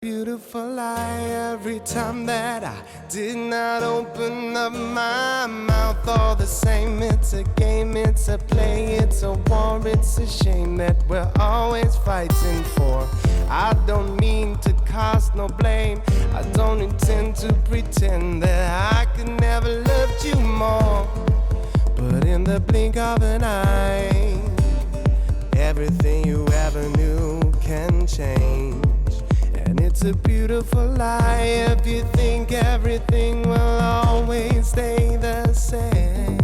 Beautiful lie every time that I did not open up my mouth. All the same, it's a game, it's a play, it's a war, it's a shame that we're always fighting for. I don't mean to cast no blame, I don't intend to pretend that I could never loved you more. But in the blink of an eye, everything you ever knew can change. And it's a beautiful lie if you think everything will always stay the same.